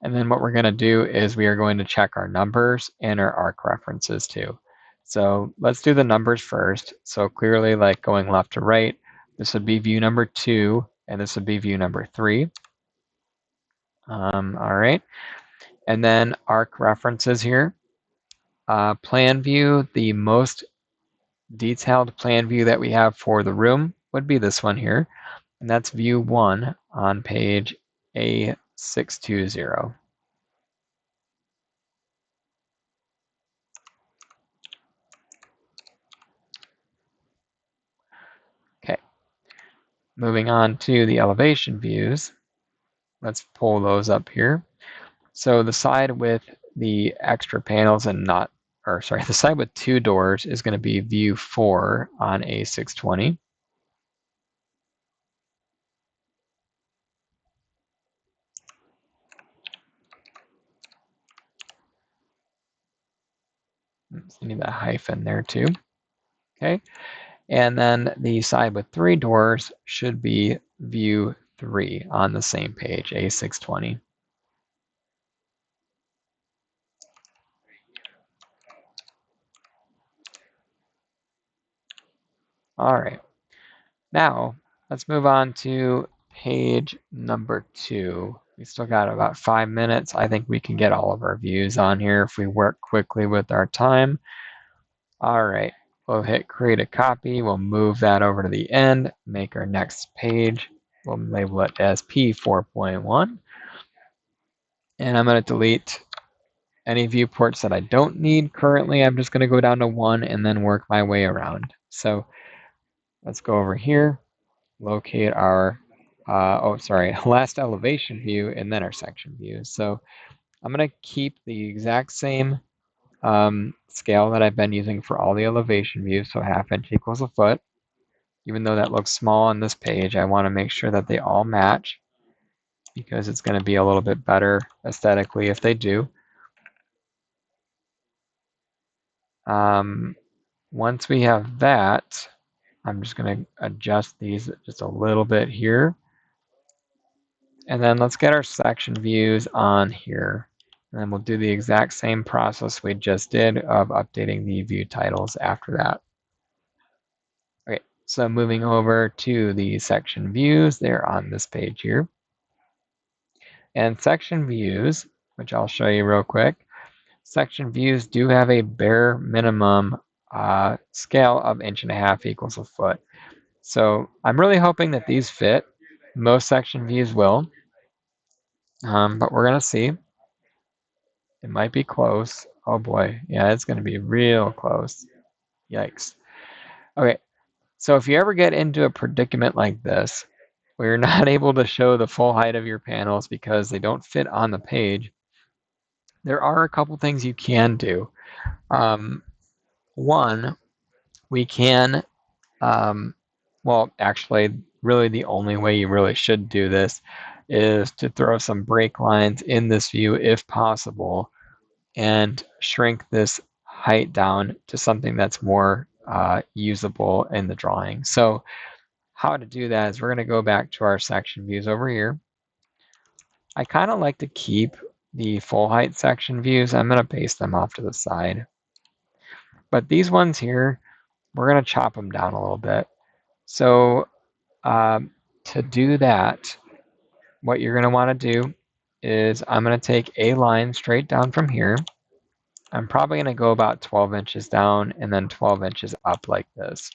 And then what we're going to do is we are going to check our numbers and our arc references too. So let's do the numbers first. So clearly, like going left to right, this would be view number 2, and this would be view number 3. All right. And then arc references here. Plan view, the most detailed plan view that we have for the room would be this one here. And that's view 1 on page A6 620. Okay, moving on to the elevation views. Let's pull those up here. So the side with the extra panels and not, or sorry, the side with 2 doors is going to be view 4 on A620. Oops, I need that hyphen there too. Okay, and then the side with 3 doors should be view 3 on the same page, A620. All right, now let's move on to page number 2. We still got about 5 minutes. I think we can get all of our views on here if we work quickly with our time. All right, we'll hit create a copy. We'll move that over to the end, make our next page. We'll label it as P4.1. And I'm going to delete any viewports that I don't need currently. I'm just going to go down to 1 and then work my way around. So let's go over here, locate our, last elevation view and then our section view. So I'm going to keep the exact same scale that I've been using for all the elevation views, so 1/2 inch equals a foot. Even though that looks small on this page, I want to make sure that they all match because it's going to be a little bit better aesthetically if they do. Once we have that, I'm just going to adjust these just a little bit here. And then let's get our section views on here. And then we'll do the exact same process we just did of updating the view titles after that. Okay, so moving over to the section views, they're on this page here. And section views, which I'll show you real quick, section views do have a bare minimum scale of 1.5 inches equals a foot. So I'm really hoping that these fit. Most section views will, but we're going to see. It might be close. Oh boy, yeah, it's going to be real close. Yikes. Okay, so if you ever get into a predicament like this, where you're not able to show the full height of your panels because they don't fit on the page, there are a couple things you can do. One, we can, well, actually, really the only way you really should do this is to throw some break lines in this view if possible and shrink this height down to something that's more usable in the drawing. So how to do that is we're going to go back to our section views over here. I kind of like to keep the full height section views. I'm going to paste them off to the side. But these ones here, we're going to chop them down a little bit. So to do that, what you're going to want to do is I'm going to take a line straight down from here. I'm probably going to go about 12 inches down and then 12 inches up like this.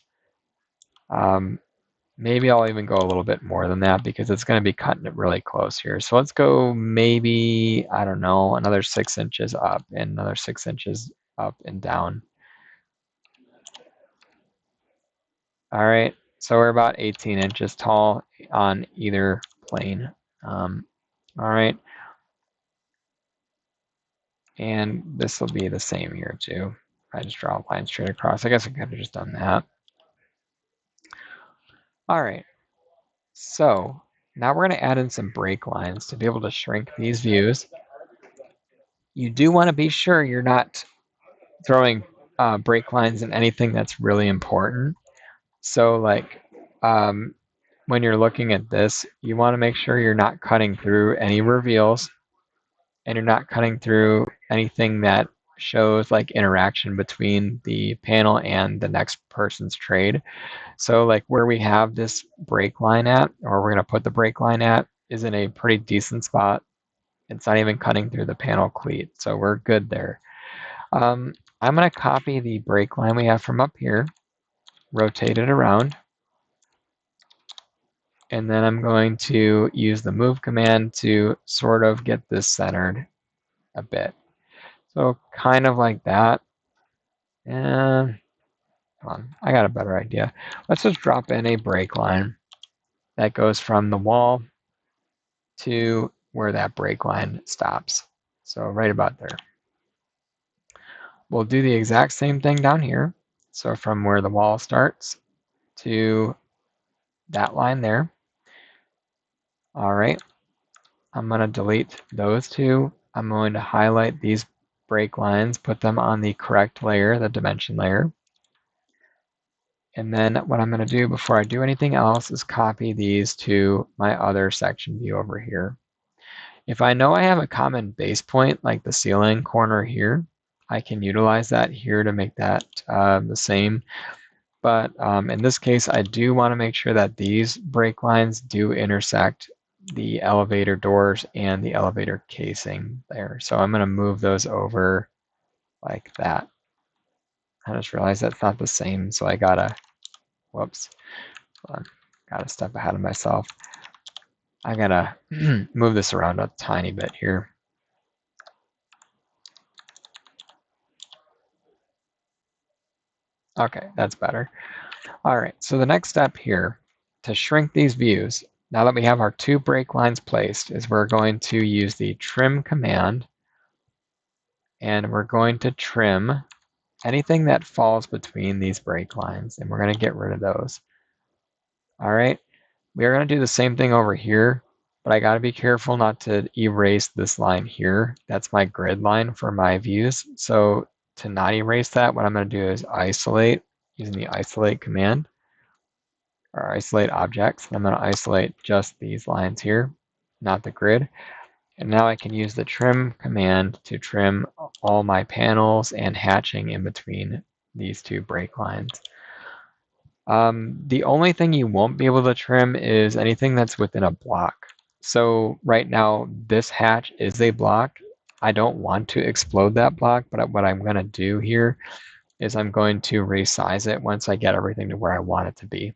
Maybe I'll even go a little bit more than that because it's going to be cutting it really close here. So let's go maybe, I don't know, another 6 inches up and another 6 inches up and down. All right, so we're about 18 inches tall on either plane. All right. And this will be the same here too. I just draw a line straight across. I guess I could have just done that. All right, so now we're going to add in some break lines to be able to shrink these views. You do want to be sure you're not throwing break lines in anything that's really important. So like when you're looking at this, you want to make sure you're not cutting through any reveals and you're not cutting through anything that shows like interaction between the panel and the next person's trade. So like where we have this break line at, or we're going to put the break line at, is in a pretty decent spot. It's not even cutting through the panel cleat, so we're good there. I'm going to copy the break line we have from up here, rotate it around, And then I'm going to use the move command to sort of get this centered a bit. So kind of like that. And come on, I got a better idea. Let's just drop in a break line that goes from the wall to where that break line stops. So right about there. We'll do the exact same thing down here. So from where the wall starts to that line there. All right, I'm going to delete those two. I'm going to highlight these break lines, put them on the correct layer, the dimension layer. And then what I'm going to do before I do anything else is copy these to my other section view over here. If I know I have a common base point, like the ceiling corner here, I can utilize that here to make that the same. But in this case, I do want to make sure that these break lines do intersect the elevator doors and the elevator casing there. So I'm going to move those over like that. I just realized that's not the same, so I gotta, whoops, gotta step ahead of myself. I gotta move this around a tiny bit here. Okay, that's better. All right, so the next step here to shrink these views, now that we have our two break lines placed, is we're going to use the trim command, and we're going to trim anything that falls between these break lines, and we're going to get rid of those. All right, we are going to do the same thing over here, but I got to be careful not to erase this line here. That's my grid line for my views. So to not erase that, what I'm going to do is isolate using the isolate command, or isolate objects. I'm going to isolate just these lines here, not the grid. And now I can use the trim command to trim all my panels and hatching in between these two break lines. The only thing you won't be able to trim is anything that's within a block. So right now, this hatch is a block. I don't want to explode that block, but what I'm going to do here is I'm going to resize it once I get everything to where I want it to be.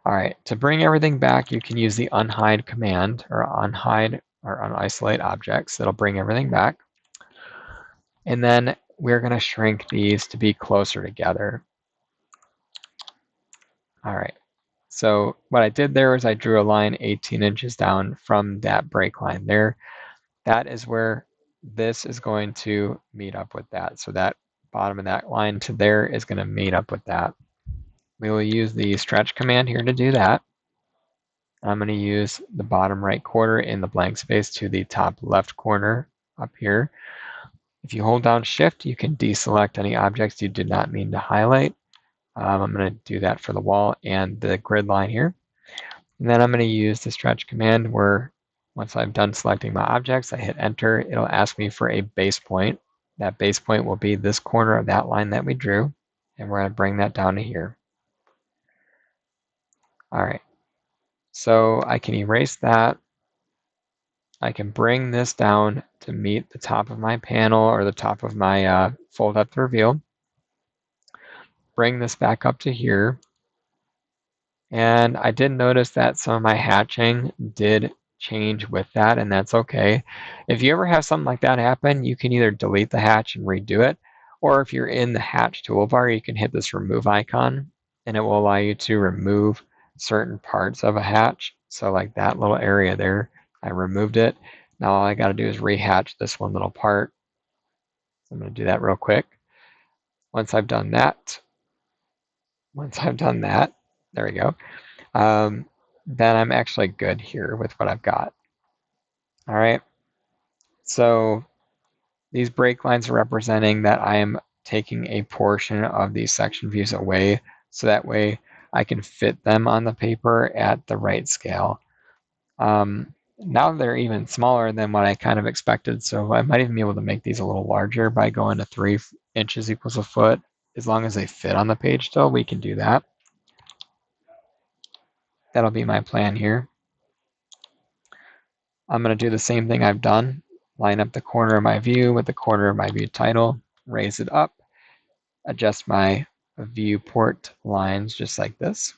All right, to bring everything back, you can use the unhide command, or unhide or unisolate objects. It'll bring everything back. And then we're going to shrink these to be closer together. All right, so what I did there was I drew a line 18 inches down from that break line there. That is where this is going to meet up with that. So that bottom of that line to there is going to meet up with that. We will use the stretch command here to do that. I'm going to use the bottom right quarter in the blank space to the top left corner up here. If you hold down Shift, you can deselect any objects you did not mean to highlight. I'm going to do that for the wall and the grid line here. And then I'm going to use the stretch command where once I've done selecting my objects, I hit enter. It'll ask me for a base point. That base point will be this corner of that line that we drew. And we're going to bring that down to here. All right. So I can erase that. I can bring this down to meet the top of my panel or the top of my full depth reveal. Bring this back up to here. And I did notice that some of my hatching did change with that, and that's okay. If you ever have something like that happen, you can either delete the hatch and redo it, or if you're in the hatch toolbar, you can hit this remove icon, and it will allow you to remove certain parts of a hatch. So like that little area there, I removed it. Now all I got to do is rehatch this one little part. So I'm going to do that real quick. Once I've done that, there we go. Then I'm actually good here with what I've got. All right. So these break lines are representing that I am taking a portion of these section views away, so that way I can fit them on the paper at the right scale. Now they're even smaller than what I kind of expected, so I might even be able to make these a little larger by going to 3 inches equals a foot. As long as they fit on the page still, we can do that. That'll be my plan here. I'm going to do the same thing I've done. Line up the corner of my view with the corner of my view title, raise it up, adjust my viewport lines just like this.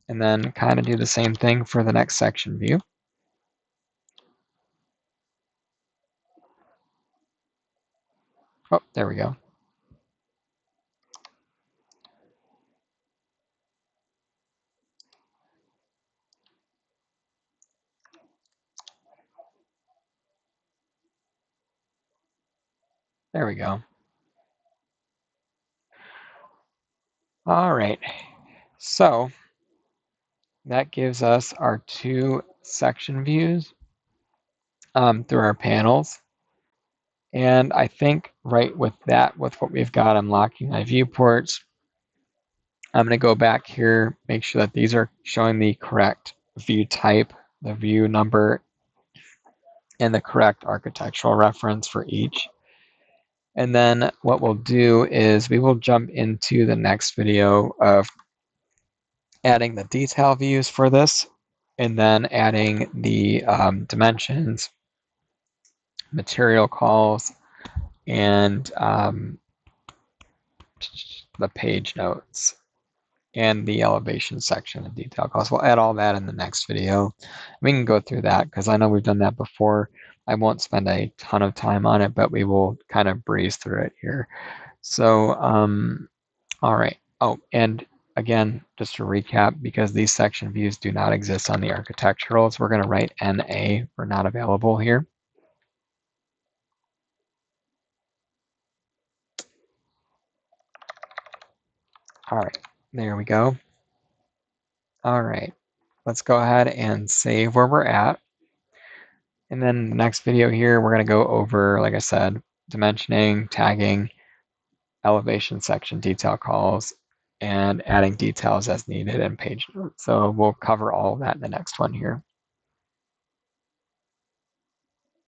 and then kind of do the same thing for the next section view. Oh, there we go. There we go. All right, so that gives us our two section views through our panels. And I think right with that, with what we've got, I'm locking my viewports. I'm going to go back here, make sure that these are showing the correct view type, the view number, and the correct architectural reference for each. And then what we'll do is we will jump into the next video of adding the detail views for this, and then adding the dimensions, material calls, and the page notes, and the elevation section of detail calls. We'll add all that in the next video. We can go through that because I know we've done that before. I won't spend a ton of time on it, but we will kind of breeze through it here. So, all right. Oh, and again, just to recap, because these section views do not exist on the architecturals, we're going to write NA for not available here. All right, there we go. All right, let's go ahead and save where we're at. And then the next video here, we're going to go over, like I said, dimensioning, tagging, elevation section detail calls, and adding details as needed in page notes. So we'll cover all of that in the next one here.